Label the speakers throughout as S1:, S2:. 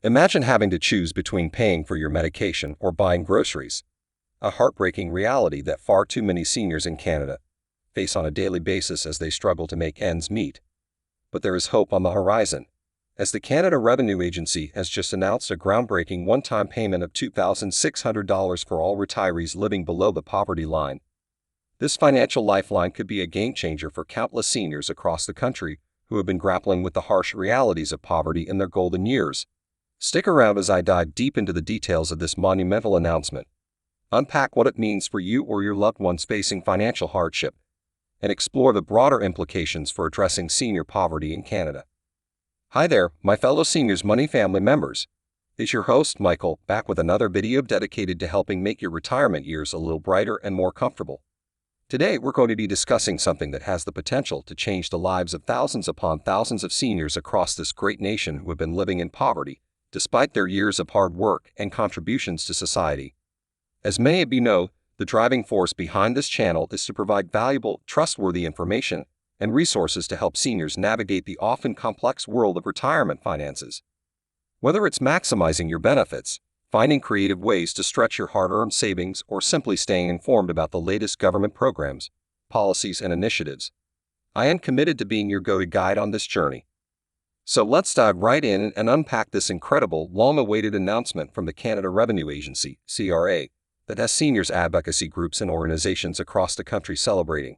S1: Imagine having to choose between paying for your medication or buying groceries. A heartbreaking reality that far too many seniors in Canada face on a daily basis as they struggle to make ends meet. But there is hope on the horizon, as the Canada Revenue Agency has just announced a groundbreaking one-time payment of $2,600 for all retirees living below the poverty line. This financial lifeline could be a game-changer for countless seniors across the country who have been grappling with the harsh realities of poverty in their golden years. Stick around as I dive deep into the details of this monumental announcement, unpack what it means for you or your loved ones facing financial hardship, and explore the broader implications for addressing senior poverty in Canada. Hi there, my fellow Seniors Money family members. It's your host, Michael, back with another video dedicated to helping make your retirement years a little brighter and more comfortable. Today, we're going to be discussing something that has the potential to change the lives of thousands upon thousands of seniors across this great nation who have been living in poverty, despite their years of hard work and contributions to society. As many of you know, the driving force behind this channel is to provide valuable, trustworthy information and resources to help seniors navigate the often complex world of retirement finances. Whether it's maximizing your benefits, finding creative ways to stretch your hard-earned savings, or simply staying informed about the latest government programs, policies, and initiatives, I am committed to being your go-to guide on this journey. So let's dive right in and unpack this incredible, long-awaited announcement from the Canada Revenue Agency, CRA, that has seniors advocacy groups and organizations across the country celebrating.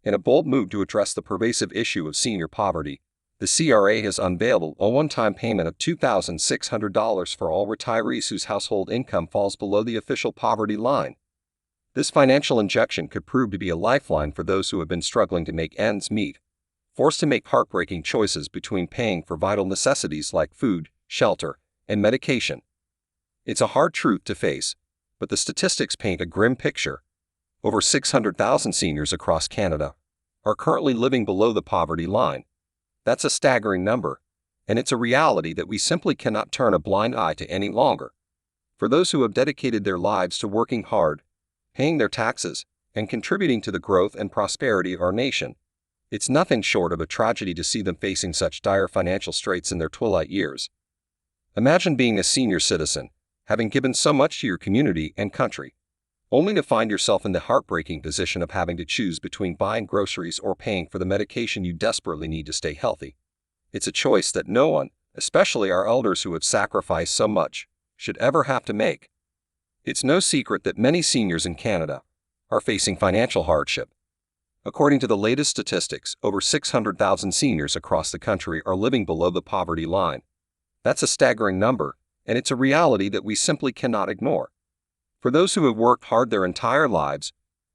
S1: In a bold move to address the pervasive issue of senior poverty, the CRA has unveiled a one-time payment of $2,600 for all retirees whose household income falls below the official poverty line. This financial injection could prove to be a lifeline for those who have been struggling to make ends meet, forced to make heartbreaking choices between paying for vital necessities like food, shelter, and medication. It's a hard truth to face, but the statistics paint a grim picture. Over 600,000 seniors across Canada are currently living below the poverty line. That's a staggering number, and it's a reality that we simply cannot turn a blind eye to any longer. For those who have dedicated their lives to working hard, paying their taxes, and contributing to the growth and prosperity of our nation, it's nothing short of a tragedy to see them facing such dire financial straits in their twilight years. Imagine being a senior citizen, having given so much to your community and country, only to find yourself in the heartbreaking position of having to choose between buying groceries or paying for the medication you desperately need to stay healthy. It's a choice that no one, especially our elders who have sacrificed so much, should ever have to make. It's no secret that many seniors in Canada are facing financial hardship. According to the latest statistics, over 600,000 seniors across the country are living below the poverty line. That's a staggering number, and it's a reality that we simply cannot ignore. For those who have worked hard their entire lives,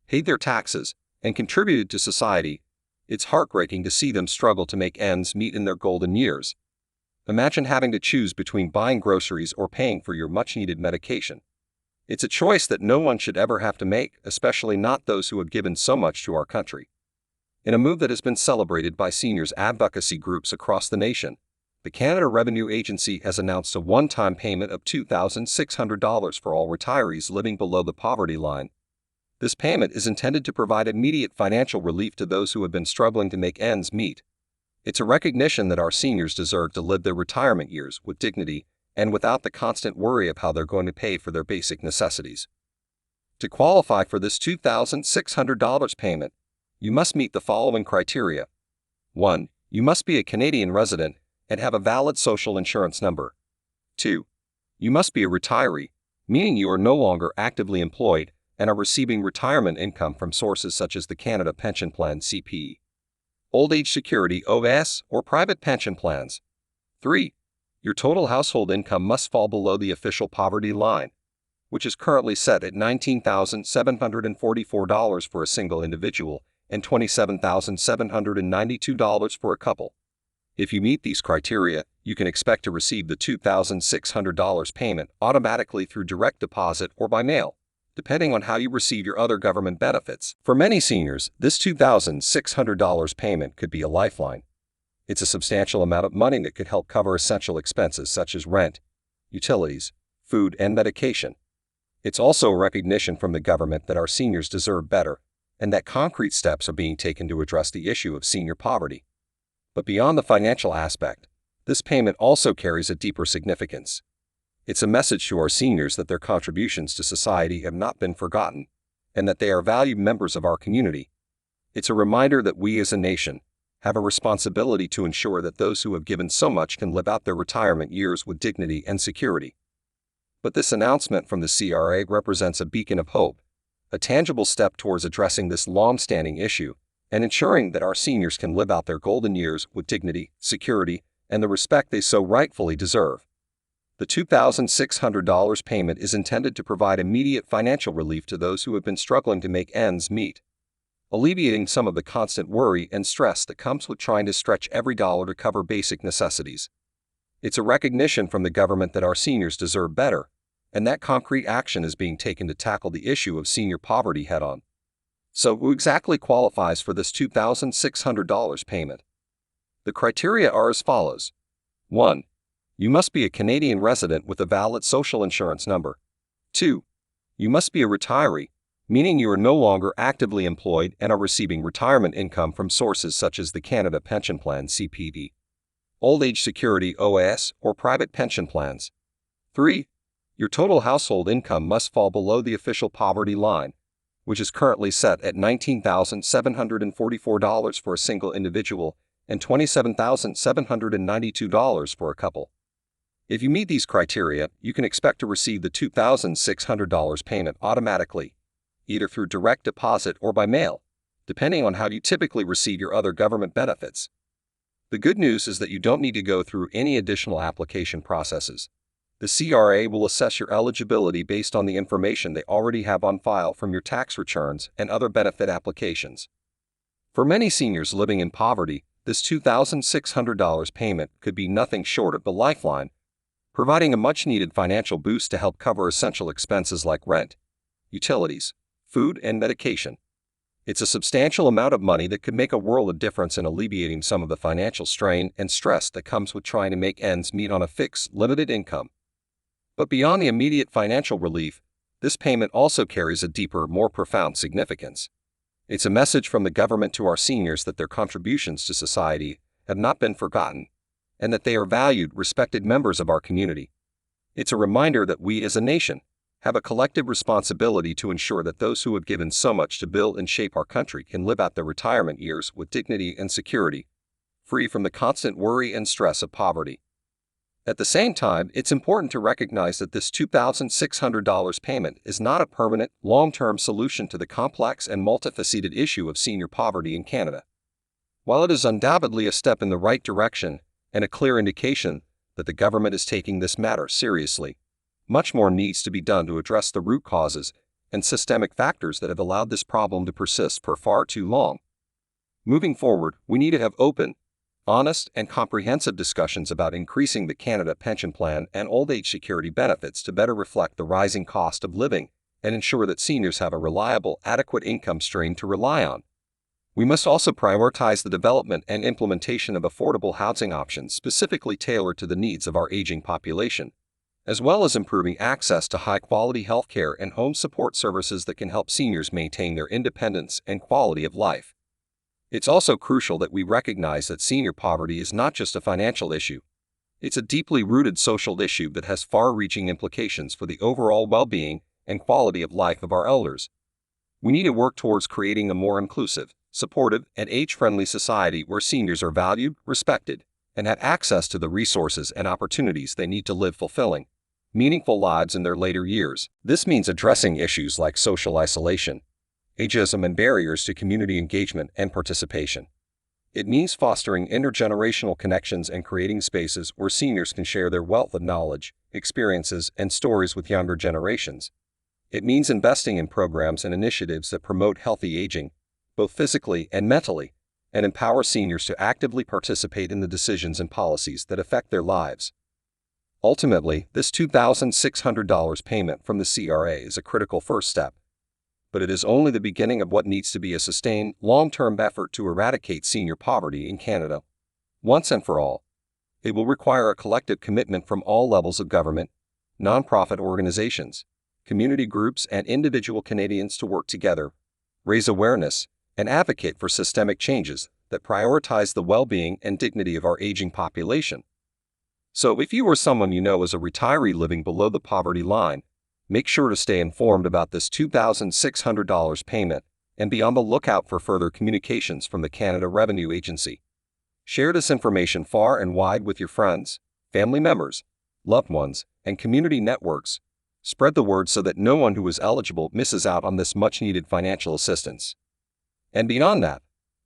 S1: paid their taxes, and contributed to society, it's heartbreaking to see them struggle to make ends meet in their golden years. Imagine having to choose between buying groceries or paying for your much-needed medication. It's a choice that no one should ever have to make, especially not those who have given so much to our country. In a move that has been celebrated by seniors advocacy groups across the nation, the Canada Revenue Agency has announced a one-time payment of $2,600 for all retirees living below the poverty line. This payment is intended to provide immediate financial relief to those who have been struggling to make ends meet. It's a recognition that our seniors deserve to live their retirement years with dignity and without the constant worry of how they're going to pay for their basic necessities. To qualify for this $2,600 payment, you must meet the following criteria. 1. You must be a Canadian resident and have a valid social insurance number. 2. You must be a retiree, meaning you are no longer actively employed and are receiving retirement income from sources such as the Canada Pension Plan (CPE), Old Age Security (OAS), or private pension plans. 3. Your total household income must fall below the official poverty line, which is currently set at $19,744 for a single individual and $27,792 for a couple. If you meet these criteria, you can expect to receive the $2,600 payment automatically through direct deposit or by mail, depending on how you receive your other government benefits. For many seniors, this $2,600 payment could be a lifeline. It's a substantial amount of money that could help cover essential expenses such as rent, utilities, food, and medication. It's also a recognition from the government that our seniors deserve better, and that concrete steps are being taken to address the issue of senior poverty. But beyond the financial aspect, this payment also carries a deeper significance. It's a message to our seniors that their contributions to society have not been forgotten, and that they are valued members of our community. It's a reminder that we as a nation have a responsibility to ensure that those who have given so much can live out their retirement years with dignity and security. But this announcement from the CRA represents a beacon of hope, a tangible step towards addressing this long-standing issue and ensuring that our seniors can live out their golden years with dignity, security, and the respect they so rightfully deserve. The $2,600 payment is intended to provide immediate financial relief to those who have been struggling to make ends meet, alleviating some of the constant worry and stress that comes with trying to stretch every dollar to cover basic necessities. It's a recognition from the government that our seniors deserve better, and that concrete action is being taken to tackle the issue of senior poverty head-on. So, who exactly qualifies for this $2,600 payment? The criteria are as follows. 1. You must be a Canadian resident with a valid social insurance number. 2. You must be a retiree, meaning you are no longer actively employed and are receiving retirement income from sources such as the Canada Pension Plan (CPP), Old Age Security (OAS), or private pension plans. 3. Your total household income must fall below the official poverty line, which is currently set at $19,744 for a single individual and $27,792 for a couple. If you meet these criteria, you can expect to receive the $2,600 payment automatically, either through direct deposit or by mail, depending on how you typically receive your other government benefits. The good news is that you don't need to go through any additional application processes. The CRA will assess your eligibility based on the information they already have on file from your tax returns and other benefit applications. For many seniors living in poverty, this $2,600 payment could be nothing short of the lifeline, providing a much-needed financial boost to help cover essential expenses like rent, utilities, food, and medication. It's a substantial amount of money that could make a world of difference in alleviating some of the financial strain and stress that comes with trying to make ends meet on a fixed, limited income. But beyond the immediate financial relief, this payment also carries a deeper, more profound significance. It's a message from the government to our seniors that their contributions to society have not been forgotten, and that they are valued, respected members of our community. It's a reminder that we as a nation have a collective responsibility to ensure that those who have given so much to build and shape our country can live out their retirement years with dignity and security, free from the constant worry and stress of poverty. At the same time, it's important to recognize that this $2,600 payment is not a permanent, long-term solution to the complex and multifaceted issue of senior poverty in Canada. While it is undoubtedly a step in the right direction and a clear indication that the government is taking this matter seriously, much more needs to be done to address the root causes and systemic factors that have allowed this problem to persist for far too long. Moving forward, we need to have open, honest, and comprehensive discussions about increasing the Canada Pension Plan and old age security benefits to better reflect the rising cost of living and ensure that seniors have a reliable, adequate income stream to rely on. We must also prioritize the development and implementation of affordable housing options specifically tailored to the needs of our aging population, as well as improving access to high-quality healthcare and home support services that can help seniors maintain their independence and quality of life. It's also crucial that we recognize that senior poverty is not just a financial issue. It's a deeply rooted social issue that has far-reaching implications for the overall well-being and quality of life of our elders. We need to work towards creating a more inclusive, supportive, and age-friendly society where seniors are valued, respected, and have access to the resources and opportunities they need to live fulfilling, meaningful lives in their later years. This means addressing issues like social isolation, ageism, and barriers to community engagement and participation. It means fostering intergenerational connections and creating spaces where seniors can share their wealth of knowledge, experiences, and stories with younger generations. It means investing in programs and initiatives that promote healthy aging, both physically and mentally, and empower seniors to actively participate in the decisions and policies that affect their lives. Ultimately, this $2,600 payment from the CRA is a critical first step, but it is only the beginning of what needs to be a sustained, long-term effort to eradicate senior poverty in Canada, once and for all. It will require a collective commitment from all levels of government, nonprofit organizations, community groups, and individual Canadians to work together, raise awareness, and advocate for systemic changes that prioritize the well-being and dignity of our aging population. So if you or someone you know is a retiree living below the poverty line, make sure to stay informed about this $2,600 payment and be on the lookout for further communications from the Canada Revenue Agency. Share this information far and wide with your friends, family members, loved ones, and community networks. Spread the word so that no one who is eligible misses out on this much-needed financial assistance. And beyond that,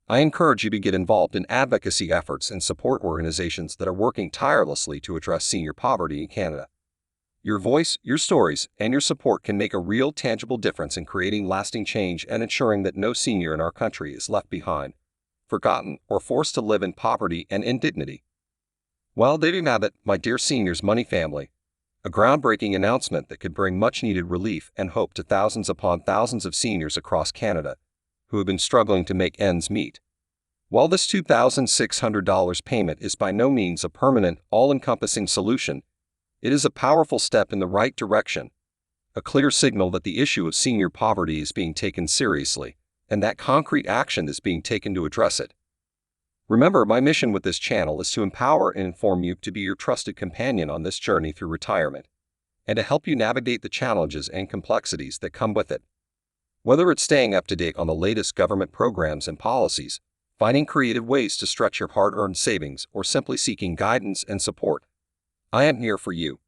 S1: I encourage you to get involved in advocacy efforts and support organizations that are working tirelessly to address senior poverty in Canada. Your voice, your stories, and your support can make a real, tangible difference in creating lasting change and ensuring that no senior in our country is left behind, forgotten, or forced to live in poverty and indignity. Well, there you have it, my dear Seniors Money family. A groundbreaking announcement that could bring much-needed relief and hope to thousands upon thousands of seniors across Canada who have been struggling to make ends meet. While this $2,600 payment is by no means a permanent, all-encompassing solution, it is a powerful step in the right direction, a clear signal that the issue of senior poverty is being taken seriously, and that concrete action is being taken to address it. Remember, my mission with this channel is to empower and inform you to be your trusted companion on this journey through retirement, and to help you navigate the challenges and complexities that come with it. Whether it's staying up to date on the latest government programs and policies, finding creative ways to stretch your hard-earned savings, or simply seeking guidance and support, I am here for you.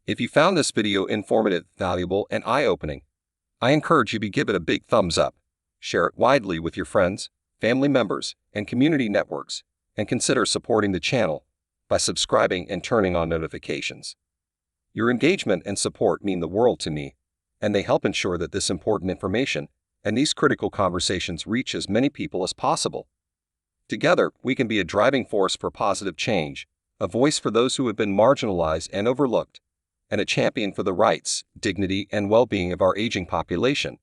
S1: If you found this video informative, valuable, and eye-opening, I encourage you to give it a big thumbs up, share it widely with your friends, family members, and community networks, and consider supporting the channel by subscribing and turning on notifications. Your engagement and support mean the world to me, and they help ensure that this important information and these critical conversations reach as many people as possible. Together, we can be a driving force for positive change, a voice for those who have been marginalized and overlooked, and a champion for the rights, dignity, and well-being of our aging population.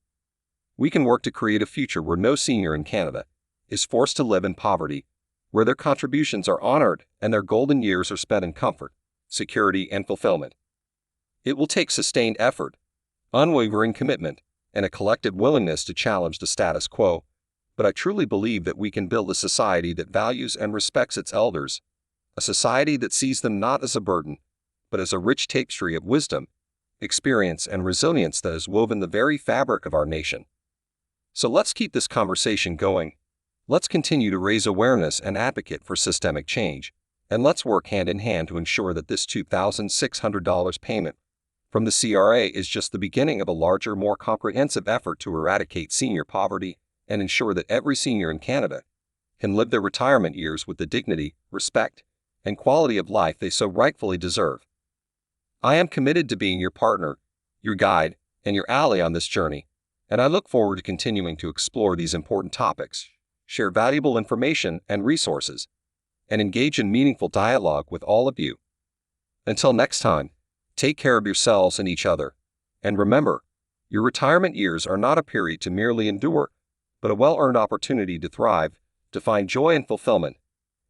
S1: We can work to create a future where no senior in Canada is forced to live in poverty, where their contributions are honored and their golden years are spent in comfort, security, and fulfillment. It will take sustained effort, unwavering commitment, and a collective willingness to challenge the status quo, but I truly believe that we can build a society that values and respects its elders, a society that sees them not as a burden, but as a rich tapestry of wisdom, experience, and resilience that has woven the very fabric of our nation. So let's keep this conversation going. Let's continue to raise awareness and advocate for systemic change, and let's work hand in hand to ensure that this $2,600 payment from the CRA is just the beginning of a larger, more comprehensive effort to eradicate senior poverty and ensure that every senior in Canada can live their retirement years with the dignity, respect, and quality of life they so rightfully deserve. I am committed to being your partner, your guide, and your ally on this journey, and I look forward to continuing to explore these important topics, share valuable information and resources, and engage in meaningful dialogue with all of you. Until next time, take care of yourselves and each other, and remember, your retirement years are not a period to merely endure, but a well-earned opportunity to thrive, to find joy and fulfillment,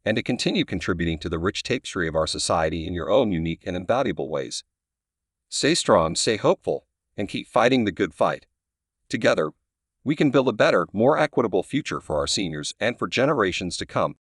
S1: and to continue contributing to the rich tapestry of our society in your own unique and invaluable ways. Stay strong, stay hopeful, and keep fighting the good fight. Together, we can build a better, more equitable future for our seniors and for generations to come.